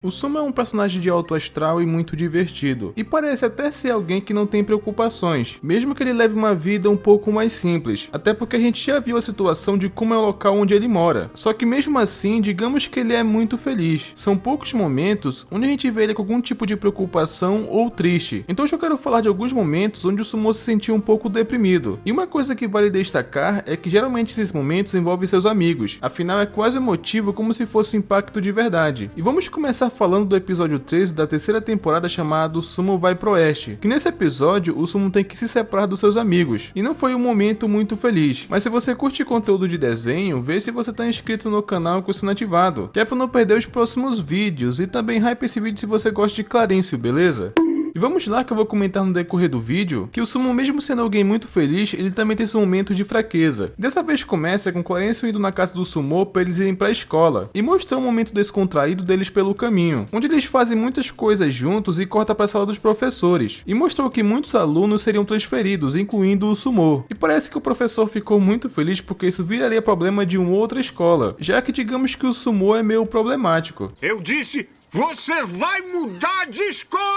O Sumo é um personagem de alto astral e muito divertido, e parece até ser alguém que não tem preocupações, mesmo que ele leve uma vida um pouco mais simples, até porque a gente já viu a situação de como é o local onde ele mora. Só que mesmo assim, digamos que ele é muito feliz. São poucos momentos onde a gente vê ele com algum tipo de preocupação ou triste. Então hoje eu quero falar de alguns momentos onde o Sumo se sentiu um pouco deprimido. E uma coisa que vale destacar é que geralmente esses momentos envolvem seus amigos, afinal é quase emotivo como se fosse um impacto de verdade. E vamos começar falando do episódio 13 da terceira temporada chamado Sumo vai pro Oeste, que nesse episódio o Sumo tem que se separar dos seus amigos, e não foi um momento muito feliz. Mas se você curte conteúdo de desenho, vê se você tá inscrito no canal com o sino ativado, que é pra não perder os próximos vídeos, e também hype esse vídeo se você gosta de Clarencio, beleza? E vamos lá que eu vou comentar no decorrer do vídeo que o Sumo, mesmo sendo alguém muito feliz, ele também tem seu momento de fraqueza. Dessa vez começa com Clarencio indo na casa do Sumo para eles irem para a escola e mostrar um momento descontraído deles pelo caminho, onde eles fazem muitas coisas juntos e corta para a sala dos professores. E mostrou que muitos alunos seriam transferidos, incluindo o Sumo. E parece que o professor ficou muito feliz porque isso viraria problema de uma outra escola, já que digamos que o Sumo é meio problemático. Eu disse, você vai mudar de escola!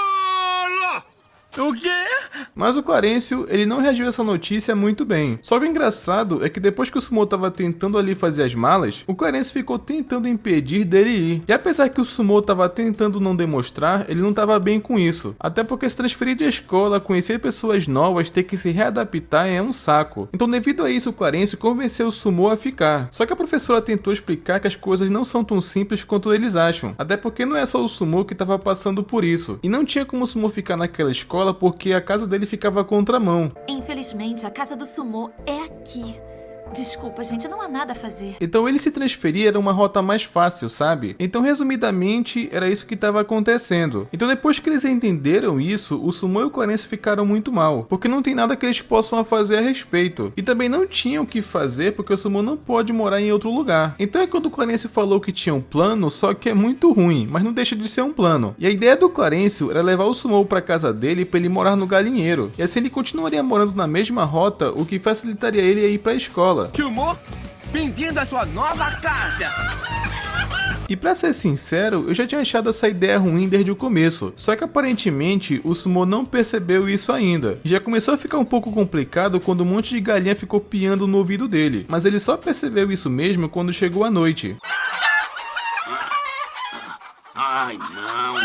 O quê? Mas o Clarencio, ele não reagiu a essa notícia muito bem. Só que o engraçado é que depois que o Sumo tava tentando ali fazer as malas, o Clarencio ficou tentando impedir dele ir. E apesar que o Sumo tava tentando não demonstrar, ele não tava bem com isso. Até porque se transferir de escola, conhecer pessoas novas, ter que se readaptar é um saco. Então devido a isso, o Clarencio convenceu o Sumo a ficar. Só que a professora tentou explicar que as coisas não são tão simples quanto eles acham. Até porque não é só o Sumo que tava passando por isso. E não tinha como o Sumo ficar naquela escola porque a casa dele ficava contramão. Infelizmente, a casa do Sumo é aqui. Desculpa, gente, não há nada a fazer. Então ele se transferir era uma rota mais fácil, sabe? Então resumidamente, era isso que estava acontecendo. Então depois que eles entenderam isso, o Sumo e o Clarencio ficaram muito mal, porque não tem nada que eles possam fazer a respeito. E também não tinham o que fazer porque o Sumo não pode morar em outro lugar. Então é quando o Clarencio falou que tinha um plano, só que é muito ruim, mas não deixa de ser um plano. E a ideia do Clarencio era levar o Sumo para casa dele para ele morar no galinheiro. E assim ele continuaria morando na mesma rota, o que facilitaria ele a ir para a escola. Sumo, bem-vindo à sua nova casa! E pra ser sincero, eu já tinha achado essa ideia ruim desde o começo, só que aparentemente o Sumo não percebeu isso ainda. Já começou a ficar um pouco complicado quando um monte de galinha ficou piando no ouvido dele, mas ele só percebeu isso mesmo quando chegou a noite. Ai, não.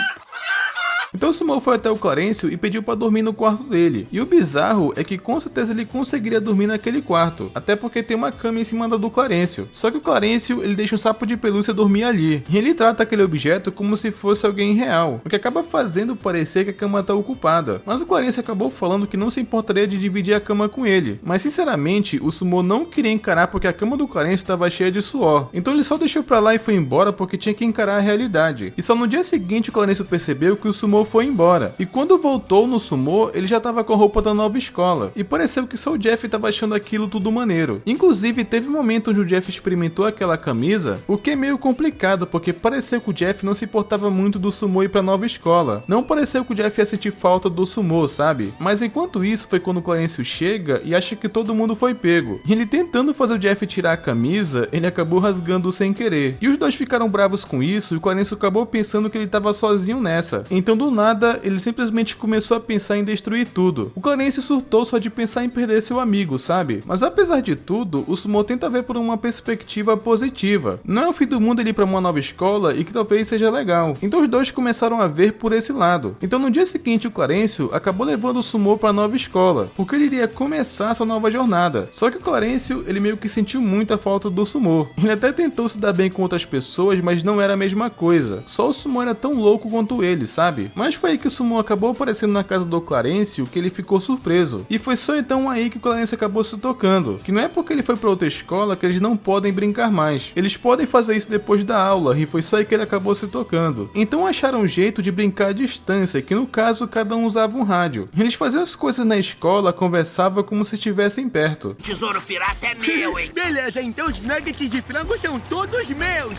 Então o Sumo foi até o Clarencio e pediu pra dormir no quarto dele. E o bizarro é que com certeza ele conseguiria dormir naquele quarto, até porque tem uma cama em cima da do Clarencio. Só que o Clarencio, ele deixa um sapo de pelúcia dormir ali, e ele trata aquele objeto como se fosse alguém real, o que acaba fazendo parecer que a cama tá ocupada. Mas o Clarencio acabou falando que não se importaria de dividir a cama com ele. Mas sinceramente, o Sumo não queria encarar porque a cama do Clarencio estava cheia de suor. Então ele só deixou pra lá e foi embora porque tinha que encarar a realidade. E só no dia seguinte o Clarencio percebeu que o Sumo foi embora. E quando voltou no Sumo, ele já tava com a roupa da nova escola. E pareceu que só o Jeff tava achando aquilo tudo maneiro. Inclusive, teve um momento onde o Jeff experimentou aquela camisa, o que é meio complicado, porque pareceu que o Jeff não se importava muito do Sumo ir pra nova escola. Não pareceu que o Jeff ia sentir falta do Sumo, sabe? Mas enquanto isso, foi quando o Clarencio chega e acha que todo mundo foi pego. E ele tentando fazer o Jeff tirar a camisa, ele acabou rasgando sem querer. E os dois ficaram bravos com isso e o Clarencio acabou pensando que ele tava sozinho nessa. Então do nada, ele simplesmente começou a pensar em destruir tudo. O Clarencio surtou só de pensar em perder seu amigo, sabe? Mas apesar de tudo, o Sumo tenta ver por uma perspectiva positiva. Não é o fim do mundo ele ir pra uma nova escola e que talvez seja legal. Então os dois começaram a ver por esse lado. Então no dia seguinte o Clarencio acabou levando o Sumo pra nova escola, porque ele iria começar sua nova jornada. Só que o Clarencio, ele meio que sentiu muito a falta do Sumo. Ele até tentou se dar bem com outras pessoas, mas não era a mesma coisa. Só o Sumo era tão louco quanto ele, sabe? Mas foi aí que o Sumo acabou aparecendo na casa do Clarencio que ele ficou surpreso. E foi só então aí que o Clarencio acabou se tocando, que não é porque ele foi pra outra escola que eles não podem brincar mais. Eles podem fazer isso depois da aula, e foi só aí que ele acabou se tocando. Então acharam um jeito de brincar à distância, que no caso cada um usava um rádio. Eles faziam as coisas na escola, conversavam como se estivessem perto. Tesouro pirata é meu, hein? Beleza, então os nuggets de frango são todos meus!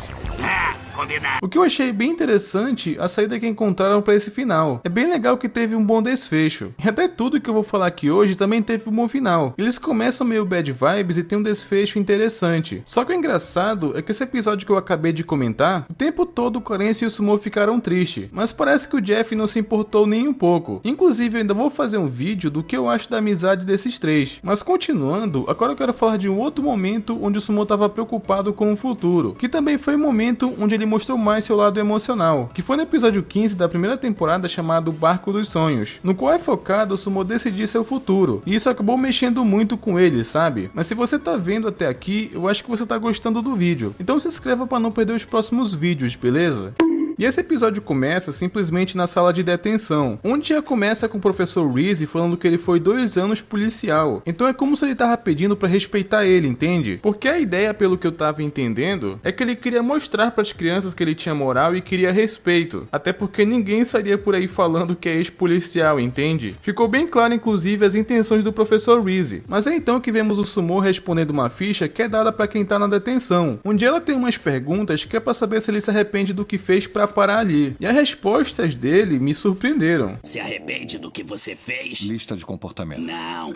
Combinado. O que eu achei bem interessante, a saída que encontraram para esse esse final. É bem legal que teve um bom desfecho. E até tudo que eu vou falar aqui hoje também teve um bom final. Eles começam meio bad vibes e tem um desfecho interessante. Só que o engraçado é que esse episódio que eu acabei de comentar, o tempo todo o Clarence e o Sumo ficaram tristes, mas parece que o Jeff não se importou nem um pouco. Inclusive eu ainda vou fazer um vídeo do que eu acho da amizade desses três. Mas continuando, agora eu quero falar de um outro momento onde o Sumo estava preocupado com o futuro, que também foi o momento onde ele mostrou mais seu lado emocional, que foi no episódio 15 da primeira temporada chamado Barco dos Sonhos, no qual é focado o Sumo decidir seu futuro, e isso acabou mexendo muito com ele, sabe? Mas se você tá vendo até aqui, eu acho que você tá gostando do vídeo, então se inscreva para não perder os próximos vídeos, beleza? E esse episódio começa simplesmente na sala de detenção, onde já começa com o professor Reese falando que ele foi 2 anos policial. Então é como se ele tava pedindo pra respeitar ele, entende? Porque a ideia, pelo que eu tava entendendo, é que ele queria mostrar pras crianças que ele tinha moral e queria respeito. Até porque ninguém sairia por aí falando que é ex-policial, entende? Ficou bem claro, inclusive, as intenções do professor Reese. Mas é então que vemos o Sumo respondendo uma ficha que é dada pra quem tá na detenção, onde ela tem umas perguntas que é pra saber se ele se arrepende do que fez pra parar ali. E as respostas dele me surpreenderam. Se arrepende do que você fez? Lista de comportamento. Não.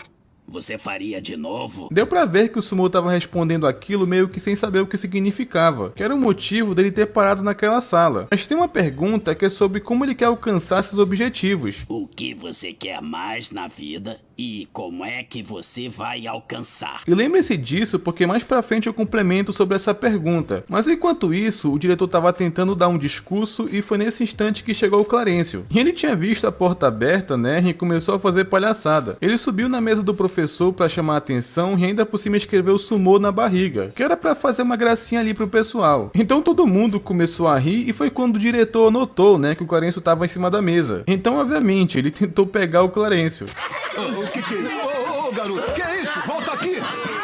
Você faria de novo? Deu pra ver que o Sumo tava respondendo aquilo meio que sem saber o que significava, que era o motivo dele ter parado naquela sala. Mas tem uma pergunta que é sobre como ele quer alcançar seus objetivos. O que você quer mais na vida e como é que você vai alcançar? E lembre-se disso porque mais pra frente eu complemento sobre essa pergunta. Mas enquanto isso, o diretor tava tentando dar um discurso e foi nesse instante que chegou o Clarencio. E ele tinha visto a porta aberta, né, e começou a fazer palhaçada. Ele subiu na mesa do professor para chamar a atenção e ainda por cima escreveu Sumo na barriga, que era para fazer uma gracinha ali pro pessoal. Então todo mundo começou a rir e foi quando o diretor notou, né, que o Clarencio estava em cima da mesa. Então obviamente ele tentou pegar o Clarencio. O que é isso? Ô, garoto, que é isso? Volta aqui!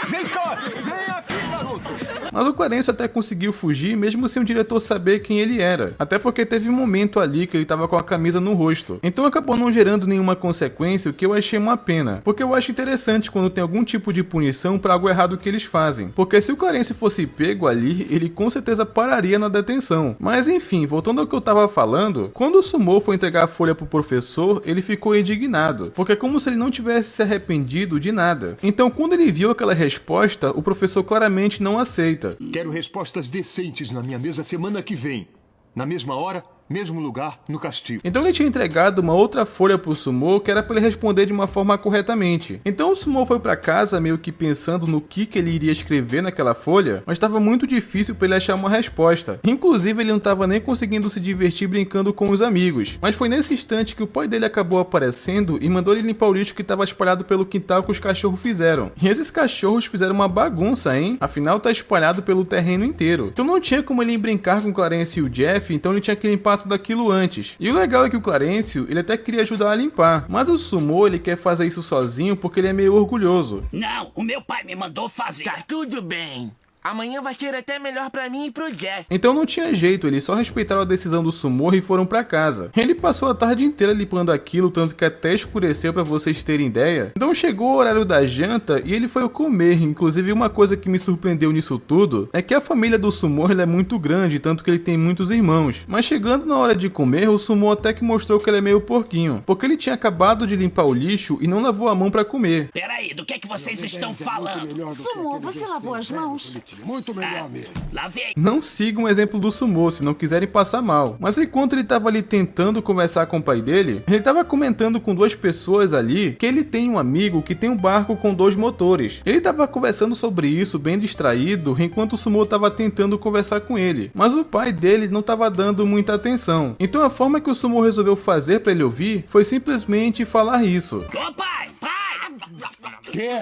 Vem cá! Vem aqui, garoto! Mas o Clarencio até conseguiu fugir mesmo sem o diretor saber quem ele era. Até porque teve um momento ali que ele tava com a camisa no rosto. Então acabou não gerando nenhuma consequência, o que eu achei uma pena. Porque eu acho interessante quando tem algum tipo de punição para algo errado que eles fazem. Porque se o Clarencio fosse pego ali, ele com certeza pararia na detenção. Mas enfim, voltando ao que eu tava falando, quando o Sumo foi entregar a folha pro professor, ele ficou indignado. Porque é como se ele não tivesse se arrependido de nada. Então quando ele viu aquela resposta, o professor claramente não aceita. Quero respostas decentes na minha mesa semana que vem. Na mesma hora, mesmo lugar, no castigo. Então ele tinha entregado uma outra folha pro Sumo que era para ele responder de uma forma corretamente. Então o Sumo foi para casa meio que pensando no que ele iria escrever naquela folha, mas estava muito difícil para ele achar uma resposta. Inclusive ele não estava nem conseguindo se divertir brincando com os amigos. Mas foi nesse instante que o pai dele acabou aparecendo e mandou ele limpar o lixo que estava espalhado pelo quintal que os cachorros fizeram. E esses cachorros fizeram uma bagunça, hein? Afinal tá espalhado pelo terreno inteiro. Então não tinha como ele ir brincar com o Clarence e o Jeff, então ele tinha que limpar tudo aquilo antes. E o legal é que o Clarencio, ele até queria ajudar a limpar, mas o Sumo, ele quer fazer isso sozinho porque ele é meio orgulhoso. Não, o meu pai me mandou fazer. Tá tudo bem. Amanhã vai ser até melhor pra mim e pro Jeff. Então não tinha jeito, eles só respeitaram a decisão do Sumo e foram pra casa. Ele passou a tarde inteira limpando aquilo, tanto que até escureceu pra vocês terem ideia. Então chegou o horário da janta e ele foi comer. Inclusive uma coisa que me surpreendeu nisso tudo é que a família do Sumo é muito grande, tanto que ele tem muitos irmãos. Mas chegando na hora de comer, o Sumo até que mostrou que ele é meio porquinho, porque ele tinha acabado de limpar o lixo e não lavou a mão pra comer. Peraí, do que é que vocês estão falando? Sumo, você lavou as mãos? Muito melhor mesmo. Lavei. Não sigam o exemplo do Sumo se não quiserem passar mal. Mas enquanto ele tava ali tentando conversar com o pai dele, ele tava comentando com 2 pessoas ali que ele tem um amigo que tem um barco com 2 motores. Ele tava conversando sobre isso bem distraído, enquanto o Sumo tava tentando conversar com ele. Mas o pai dele não tava dando muita atenção. Então a forma que o Sumo resolveu fazer para ele ouvir foi simplesmente falar isso. Ô pai, pai! Quê?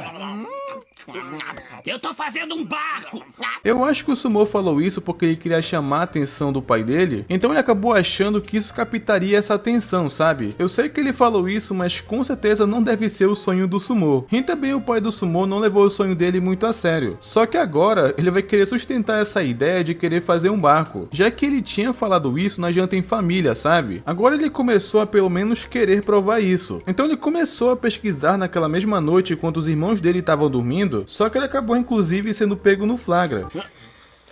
Eu tô fazendo um barco! Eu acho que o Sumo falou isso porque ele queria chamar a atenção do pai dele, então ele acabou achando que isso captaria essa atenção, sabe? Eu sei que ele falou isso, mas com certeza não deve ser o sonho do Sumo. E também o pai do Sumo não levou o sonho dele muito a sério. Só que agora ele vai querer sustentar essa ideia de querer fazer um barco, já que ele tinha falado isso na janta em família, sabe? Agora ele começou a pelo menos querer provar isso. Então ele começou a pesquisar naquela mesma noite enquanto os irmãos dele estavam dormindo, só que ele acabou inclusive sendo pego no flagra.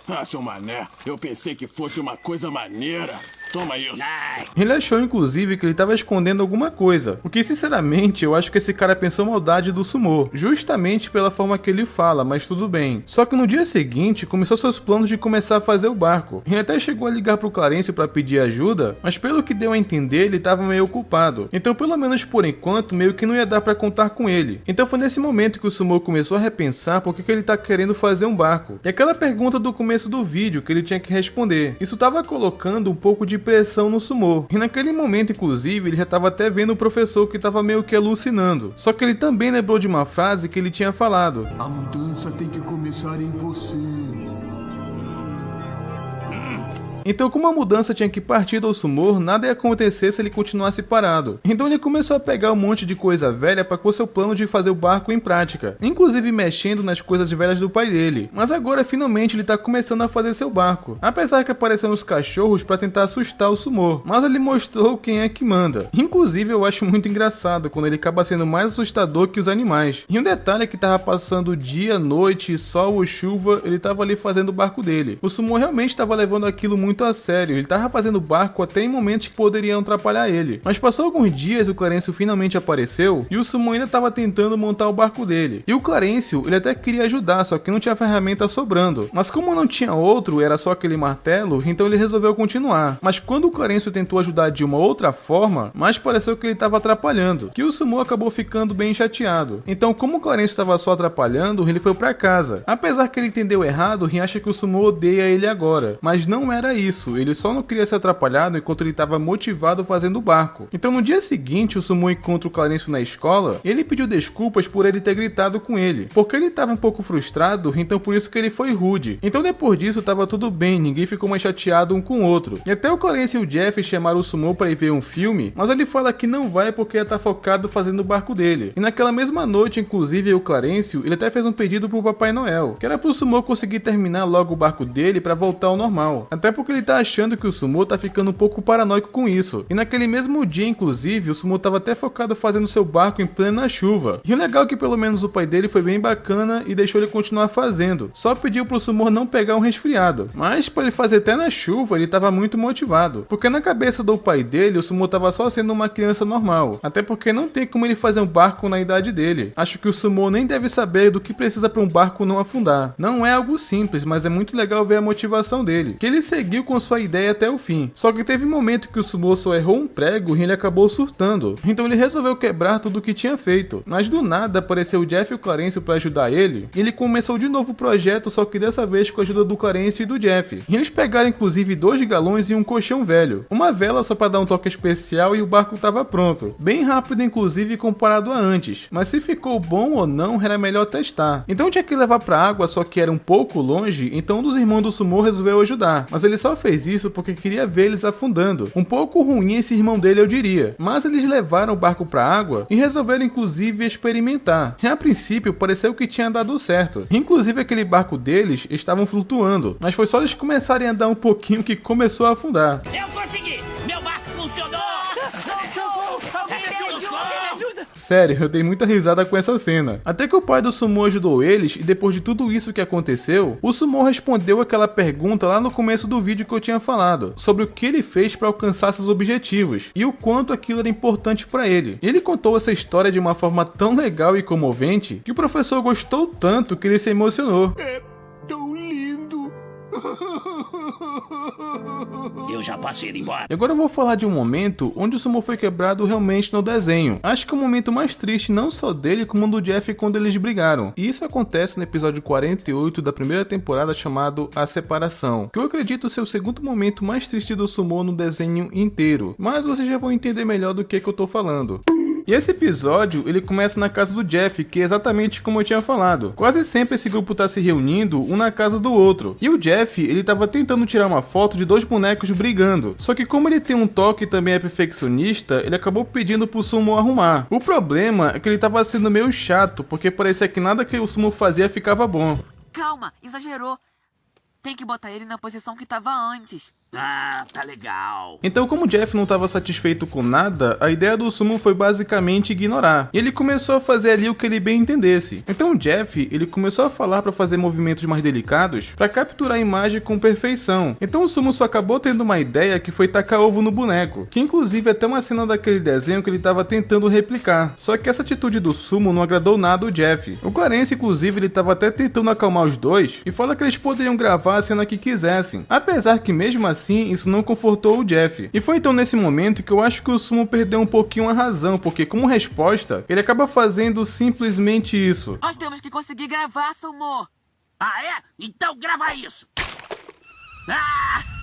Ah, seu mané, eu pensei que fosse uma coisa maneira. Toma isso. Ai. Ele achou inclusive que ele estava escondendo alguma coisa, o que sinceramente eu acho que esse cara pensou maldade do Sumô, justamente pela forma que ele fala, mas tudo bem. Só que no dia seguinte começou seus planos de começar a fazer o barco. Ele até chegou a ligar pro Clarencio para pedir ajuda, mas pelo que deu a entender ele estava meio ocupado. Então pelo menos por enquanto meio que não ia dar para contar com ele. Então foi nesse momento que o Sumô começou a repensar por que ele tá querendo fazer um barco. E aquela pergunta do começo do vídeo que ele tinha que responder. Isso tava colocando um pouco de pressão no Sumô. E naquele momento inclusive ele já tava até vendo o professor que tava meio que alucinando. Só que ele também lembrou de uma frase que ele tinha falado. A mudança tem que começar em você. Então, como a mudança tinha que partir do Sumô, nada ia acontecer se ele continuasse parado. Então ele começou a pegar um monte de coisa velha para pôr seu plano de fazer o barco em prática, inclusive mexendo nas coisas velhas do pai dele. Mas agora finalmente ele tá começando a fazer seu barco, apesar que apareceram os cachorros para tentar assustar o Sumô, mas ele mostrou quem é que manda. Inclusive eu acho muito engraçado quando ele acaba sendo mais assustador que os animais. E um detalhe é que tava passando dia, noite, sol ou chuva, ele tava ali fazendo o barco dele. O Sumô realmente estava levando aquilo muito a sério, ele tava fazendo barco até em momentos que poderiam atrapalhar ele. Mas passou alguns dias, o Clarencio finalmente apareceu e o Sumô ainda tava tentando montar o barco dele. E o Clarencio, ele até queria ajudar, só que não tinha ferramenta sobrando. Mas como não tinha outro, era só aquele martelo, então ele resolveu continuar. Mas quando o Clarencio tentou ajudar de uma outra forma, mais pareceu que ele tava atrapalhando, que o Sumô acabou ficando bem chateado. Então como o Clarencio estava só atrapalhando, ele foi pra casa. Apesar que ele entendeu errado, Rin acha que o Sumô odeia ele agora. Mas não era isso. Ele só não queria ser atrapalhado enquanto ele estava motivado fazendo o barco. Então no dia seguinte, o Sumô encontra o Clarencio na escola e ele pediu desculpas por ele ter gritado com ele, porque ele estava um pouco frustrado, então por isso que ele foi rude. Então depois disso estava tudo bem, ninguém ficou mais chateado um com o outro. E até o Clarencio e o Jeff chamaram o Sumô para ir ver um filme, mas ele fala que não vai porque ia estar focado fazendo o barco dele. E naquela mesma noite, inclusive, o Clarencio, ele até fez um pedido pro Papai Noel, que era pro Sumô conseguir terminar logo o barco dele para voltar ao normal. Até porque ele tá achando que o Sumô tá ficando um pouco paranoico com isso. E naquele mesmo dia, inclusive, o Sumô tava até focado fazendo seu barco em plena chuva. E o legal é que pelo menos o pai dele foi bem bacana e deixou ele continuar fazendo. Só pediu pro Sumô não pegar um resfriado. Mas para ele fazer até na chuva, ele tava muito motivado. Porque na cabeça do pai dele, o Sumô tava só sendo uma criança normal. Até porque não tem como ele fazer um barco na idade dele. Acho que o Sumô nem deve saber do que precisa para um barco não afundar. Não é algo simples, mas é muito legal ver a motivação dele. Que ele seguiu com sua ideia até o fim. Só que teve um momento que o Sumô só errou um prego e ele acabou surtando. Então ele resolveu quebrar tudo o que tinha feito. Mas do nada apareceu o Jeff e o Clarencio para ajudar ele. E ele começou de novo o projeto, só que dessa vez com a ajuda do Clarencio e do Jeff. E eles pegaram inclusive 2 galões e um colchão velho. Uma vela só para dar um toque especial e o barco estava pronto. Bem rápido inclusive comparado a antes. Mas se ficou bom ou não era melhor testar. Então tinha que levar para água, só que era um pouco longe, então um dos irmãos do Sumô resolveu ajudar. Mas ele só fez isso porque queria ver eles afundando. Um pouco ruim esse irmão dele, eu diria. Mas eles levaram o barco pra água e resolveram inclusive experimentar. E a princípio pareceu que tinha dado certo. Inclusive aquele barco deles estavam flutuando. Mas foi só eles começarem a andar um pouquinho que começou a afundar. Eu consegui! Meu barco funcionou! Sério, eu dei muita risada com essa cena. Até que o pai do Sumô ajudou eles e depois de tudo isso que aconteceu, o Sumô respondeu aquela pergunta lá no começo do vídeo que eu tinha falado, sobre o que ele fez para alcançar seus objetivos e o quanto aquilo era importante para ele. Ele contou essa história de uma forma tão legal e comovente que o professor gostou tanto que ele se emocionou. É tão lindo. Eu já posso ir embora. E agora eu vou falar de um momento onde o Sumô foi quebrado realmente no desenho. Acho que é o momento mais triste não só dele como do Jeff quando eles brigaram. E isso acontece no episódio 48 da primeira temporada chamado A Separação, que eu acredito ser o segundo momento mais triste do Sumô no desenho inteiro. Mas vocês já vão entender melhor do que eu tô falando. E esse episódio, ele começa na casa do Jeff, que é exatamente como eu tinha falado. Quase sempre esse grupo tá se reunindo, um na casa do outro. E o Jeff, ele tava tentando tirar uma foto de 2 bonecos brigando. Só que como ele tem um toque e também é perfeccionista, ele acabou pedindo pro Sumô arrumar. O problema é que ele tava sendo meio chato, porque parecia que nada que o Sumô fazia ficava bom. Calma, exagerou. Tem que botar ele na posição que tava antes. Ah, tá legal. Então, como o Jeff não estava satisfeito com nada, a ideia do Sumo foi basicamente ignorar. E ele começou a fazer ali o que ele bem entendesse. Então o Jeff, ele começou a falar para fazer movimentos mais delicados, para capturar a imagem com perfeição. Então o Sumo só acabou tendo uma ideia que foi tacar ovo no boneco, que inclusive é até uma cena daquele desenho que ele estava tentando replicar. Só que essa atitude do Sumo não agradou nada o Jeff. O Clarence, inclusive, ele estava até tentando acalmar os dois e fala que eles poderiam gravar a cena que quisessem. Apesar que mesmo assim, isso não confortou o Jeff. E foi então nesse momento que eu acho que o Sumo perdeu um pouquinho a razão, porque como resposta, ele acaba fazendo simplesmente isso. Nós temos que conseguir gravar, Sumo. Ah, é? Então grava isso.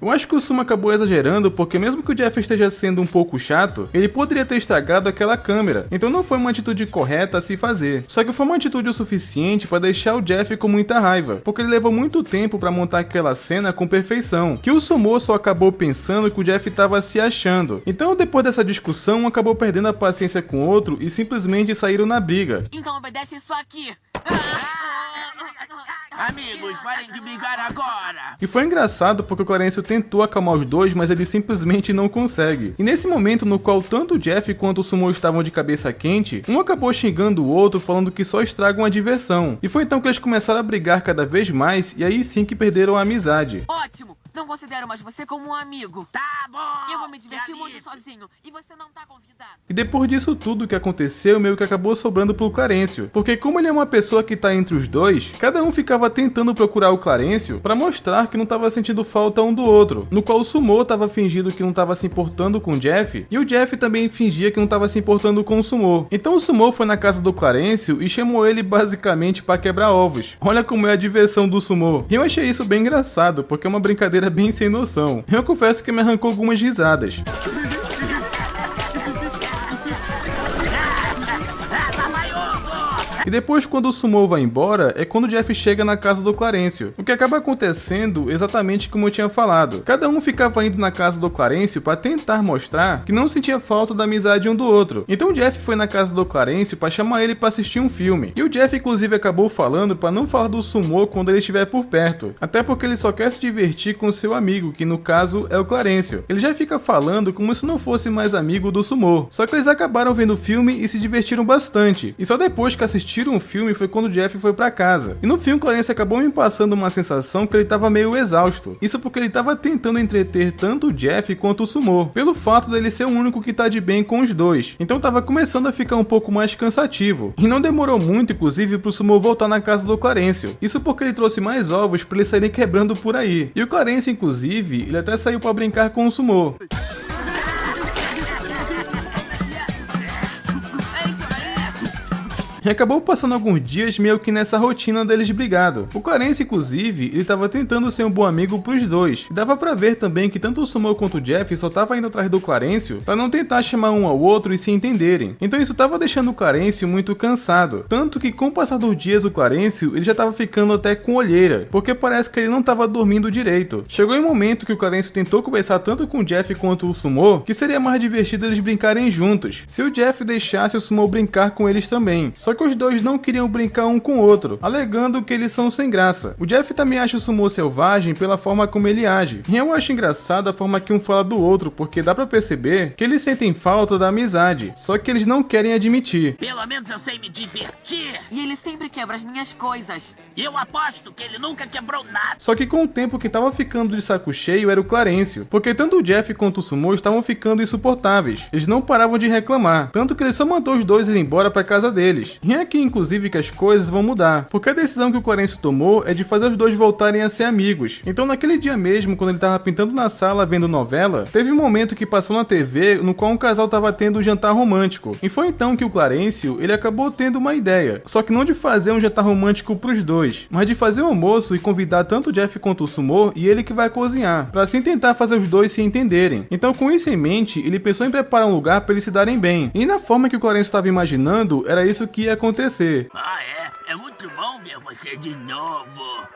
Eu acho que o Sumo acabou exagerando, porque mesmo que o Jeff esteja sendo um pouco chato, ele poderia ter estragado aquela câmera. Então não foi uma atitude correta a se fazer. Só que foi uma atitude o suficiente para deixar o Jeff com muita raiva, porque ele levou muito tempo para montar aquela cena com perfeição, que o Sumo só acabou pensando que o Jeff estava se achando. Então depois dessa discussão, um acabou perdendo a paciência com o outro e simplesmente saíram na briga. Então obedece isso aqui. Amigos, parem de brigar agora. E foi engraçado porque o Clarence tentou acalmar os dois, mas ele simplesmente não consegue. E nesse momento no qual tanto o Jeff quanto o Sumo estavam de cabeça quente, um acabou xingando o outro, falando que só estragam a diversão. E foi então que eles começaram a brigar cada vez mais, e aí sim que perderam a amizade. Ótimo. Não considero mais você como um amigo. Tá bom. Eu vou me divertir muito sozinho. E você não tá convidado. E depois disso tudo que aconteceu, meio que acabou sobrando pro Clarencio. Porque como ele é uma pessoa que tá entre os dois, cada um ficava tentando procurar o Clarencio pra mostrar que não tava sentindo falta um do outro. No qual o Sumo tava fingindo que não tava se importando com o Jeff, e o Jeff também fingia que não tava se importando com o Sumo. Então o Sumo foi na casa do Clarencio e chamou ele basicamente pra quebrar ovos. Olha como é a diversão do Sumo. E eu achei isso bem engraçado, porque é uma brincadeira bem sem noção. Eu confesso que me arrancou algumas risadas. E depois, quando o Sumo vai embora, é quando o Jeff chega na casa do Clarencio. O que acaba acontecendo exatamente como eu tinha falado. Cada um ficava indo na casa do Clarencio para tentar mostrar que não sentia falta da amizade um do outro. Então o Jeff foi na casa do Clarencio para chamar ele para assistir um filme. E o Jeff inclusive acabou falando para não falar do Sumo quando ele estiver por perto. Até porque ele só quer se divertir com seu amigo, que no caso é o Clarencio. Ele já fica falando como se não fosse mais amigo do Sumo. Só que eles acabaram vendo o filme e se divertiram bastante. E só depois que assistiram um filme foi quando o Jeff foi pra casa. E no filme, Clarence acabou me passando uma sensação que ele tava meio exausto. Isso porque ele tava tentando entreter tanto o Jeff quanto o Sumo, pelo fato dele ser o único que tá de bem com os dois. Então tava começando a ficar um pouco mais cansativo. E não demorou muito, inclusive, pro Sumo voltar na casa do Clarencio. Isso porque ele trouxe mais ovos pra eles saírem quebrando por aí. E o Clarence, inclusive, ele até saiu pra brincar com o Sumo. E acabou passando alguns dias meio que nessa rotina deles brigado. O Clarence, inclusive, ele tava tentando ser um bom amigo pros dois. E dava pra ver também que tanto o Sumo quanto o Jeff só tava indo atrás do Clarencio pra não tentar chamar um ao outro e se entenderem. Então isso tava deixando o Clarencio muito cansado. Tanto que com o passar dos dias o Clarencio, ele já tava ficando até com olheira, porque parece que ele não tava dormindo direito. Chegou em um momento que o Clarencio tentou conversar tanto com o Jeff quanto o Sumo, que seria mais divertido eles brincarem juntos, se o Jeff deixasse o Sumo brincar com eles também. Só que os dois não queriam brincar um com o outro, alegando que eles são sem graça. O Jeff também acha o Sumo selvagem pela forma como ele age. E eu acho engraçado a forma que um fala do outro, porque dá pra perceber que eles sentem falta da amizade, só que eles não querem admitir. Pelo menos eu sei me divertir. E ele sempre quebra as minhas coisas. Eu aposto que ele nunca quebrou nada. Só que com o tempo que tava ficando de saco cheio era o Clarencio, porque tanto o Jeff quanto o Sumo estavam ficando insuportáveis. Eles não paravam de reclamar, tanto que ele só mandou os dois ir embora pra casa deles. E é aqui inclusive que as coisas vão mudar, porque a decisão que o Clarencio tomou é de fazer os dois voltarem a ser amigos. Então naquele dia mesmo, quando ele tava pintando na sala vendo novela, teve um momento que passou na TV no qual um casal tava tendo um jantar romântico. E foi então que o Clarencio, ele acabou tendo uma ideia, só que não de fazer um jantar romântico pros dois, mas de fazer um almoço e convidar tanto o Jeff quanto o Sumo e ele que vai cozinhar, pra assim tentar fazer os dois se entenderem. Então com isso em mente, ele pensou em preparar um lugar pra eles se darem bem. E na forma que o Clarencio estava imaginando, era isso que ia acontecer. Ah, é? É muito bom ver você de novo.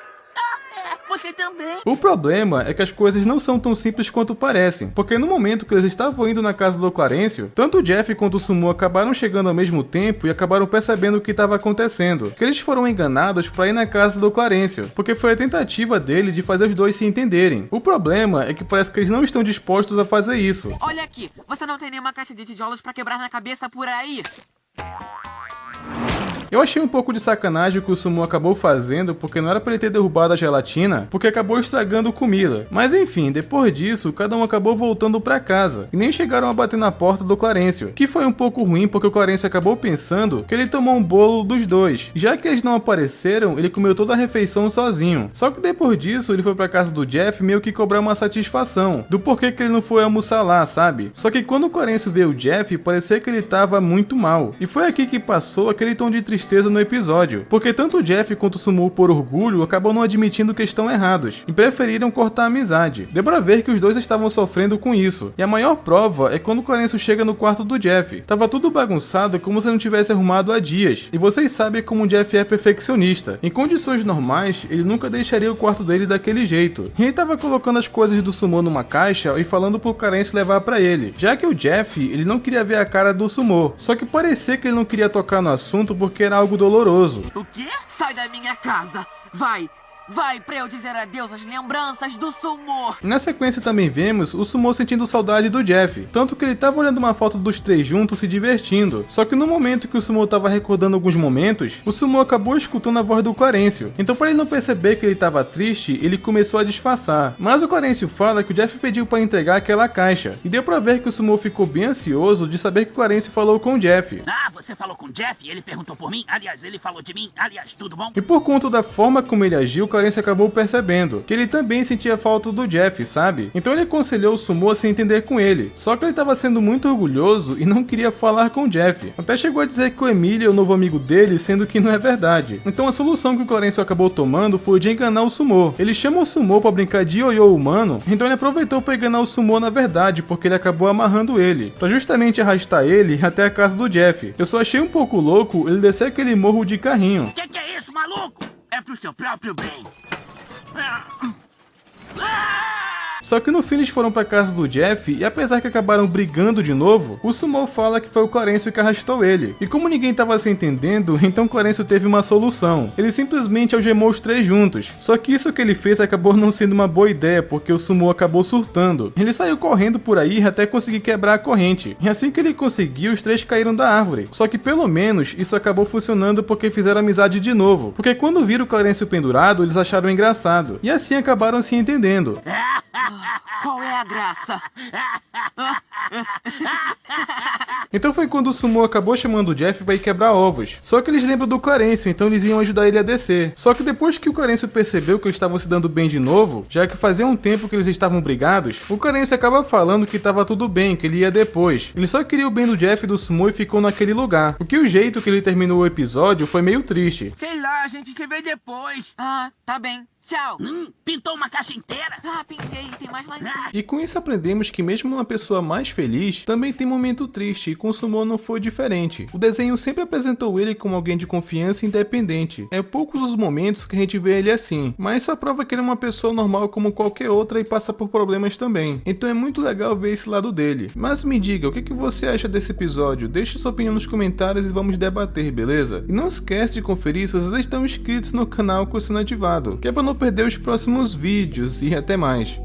Você também. O problema é que as coisas não são tão simples quanto parecem, porque no momento que eles estavam indo na casa do Clarencio, tanto o Jeff quanto o Sumo acabaram chegando ao mesmo tempo e acabaram percebendo o que estava acontecendo, que eles foram enganados para ir na casa do Clarencio, porque foi a tentativa dele de fazer os dois se entenderem. O problema é que parece que eles não estão dispostos a fazer isso. Olha aqui, você não tem nenhuma caixa de tijolos pra quebrar na cabeça por aí? Eu achei um pouco de sacanagem o que o Sumo acabou fazendo, porque não era pra ele ter derrubado a gelatina, porque acabou estragando comida. Mas enfim, depois disso, cada um acabou voltando pra casa, e nem chegaram a bater na porta do Clarencio, que foi um pouco ruim porque o Clarencio acabou pensando que ele tomou um bolo dos dois. Já que eles não apareceram, ele comeu toda a refeição sozinho. Só que depois disso, ele foi pra casa do Jeff meio que cobrar uma satisfação, do porquê que ele não foi almoçar lá, sabe? Só que quando o Clarencio vê o Jeff, parecia que ele tava muito mal. E foi aqui que passou aquele tom de tristeza no episódio, porque tanto o Jeff quanto o Sumo, por orgulho, acabam não admitindo que estão errados e preferiram cortar a amizade. Deu pra ver que os dois estavam sofrendo com isso, e a maior prova é quando o Clarencio chega no quarto do Jeff. Tava tudo bagunçado como se não tivesse arrumado há dias, e vocês sabem como o Jeff é perfeccionista. Em condições normais, ele nunca deixaria o quarto dele daquele jeito, e ele tava colocando as coisas do Sumo numa caixa e falando pro Clarencio levar pra ele, já que o Jeff, ele não queria ver a cara do Sumo, só que parecia que ele não queria tocar no assunto porque era algo doloroso. O quê? Sai da minha casa! Vai! Vai pra eu dizer adeus às lembranças do Sumo! Na sequência também vemos o Sumo sentindo saudade do Jeff, tanto que ele tava olhando uma foto dos três juntos se divertindo. Só que no momento que o Sumo tava recordando alguns momentos, o Sumo acabou escutando a voz do Clarencio. Então para ele não perceber que ele tava triste, ele começou a disfarçar. Mas o Clarencio fala que o Jeff pediu para entregar aquela caixa, e deu pra ver que o Sumo ficou bem ansioso de saber que o Clarencio falou com o Jeff. Ah, você falou com o Jeff? Ele perguntou por mim? Aliás, ele falou de mim? Aliás, tudo bom? E por conta da forma como ele agiu, o Clarencio acabou percebendo que ele também sentia falta do Jeff, sabe? Então ele aconselhou o Sumo a se entender com ele, só que ele estava sendo muito orgulhoso e não queria falar com o Jeff. Até chegou a dizer que o Emílio é o novo amigo dele, sendo que não é verdade. Então a solução que o Clarencio acabou tomando foi de enganar o Sumo. Ele chama o Sumo para brincar de ioiô humano, então ele aproveitou para enganar o Sumo na verdade, porque ele acabou amarrando ele, para justamente arrastar ele até a casa do Jeff. Eu só achei um pouco louco ele descer aquele morro de carrinho. Que é isso, maluco? É pro seu próprio bem. Só que no fim eles foram pra casa do Jeff e apesar que acabaram brigando de novo, o Sumo fala que foi o Clarencio que arrastou ele. E como ninguém tava se entendendo, então o Clarencio teve uma solução. Ele simplesmente algemou os três juntos. Só que isso que ele fez acabou não sendo uma boa ideia, porque o Sumo acabou surtando. Ele saiu correndo por aí até conseguir quebrar a corrente. E assim que ele conseguiu, os três caíram da árvore. Só que pelo menos isso acabou funcionando porque fizeram amizade de novo. Porque quando viram o Clarencio pendurado, eles acharam engraçado. E assim acabaram se entendendo. Qual é a graça? Então foi quando o Sumo acabou chamando o Jeff pra ir quebrar ovos. Só que eles lembram do Clarencio, então eles iam ajudar ele a descer. Só que depois que o Clarencio percebeu que eles estavam se dando bem de novo, já que fazia um tempo que eles estavam brigados, o Clarencio acaba falando que tava tudo bem, que ele ia depois. Ele só queria o bem do Jeff e do Sumo e ficou naquele lugar. Porque o jeito que ele terminou o episódio foi meio triste. Sei lá, a gente se vê depois. Ah, tá bem. Tchau. Pintou uma caixa inteira? Ah, pintei. Tem mais lá em cima. E com isso aprendemos que mesmo uma pessoa mais feliz, também tem momento triste, e com o Sumo não foi diferente. O desenho sempre apresentou ele como alguém de confiança e independente. É poucos os momentos que a gente vê ele assim, mas isso prova que ele é uma pessoa normal como qualquer outra e passa por problemas também. Então é muito legal ver esse lado dele. Mas me diga, o que você acha desse episódio? Deixe sua opinião nos comentários e vamos debater, beleza? E não esquece de conferir se vocês estão inscritos no canal com o sino ativado, que é para não perder os próximos vídeos, e até mais.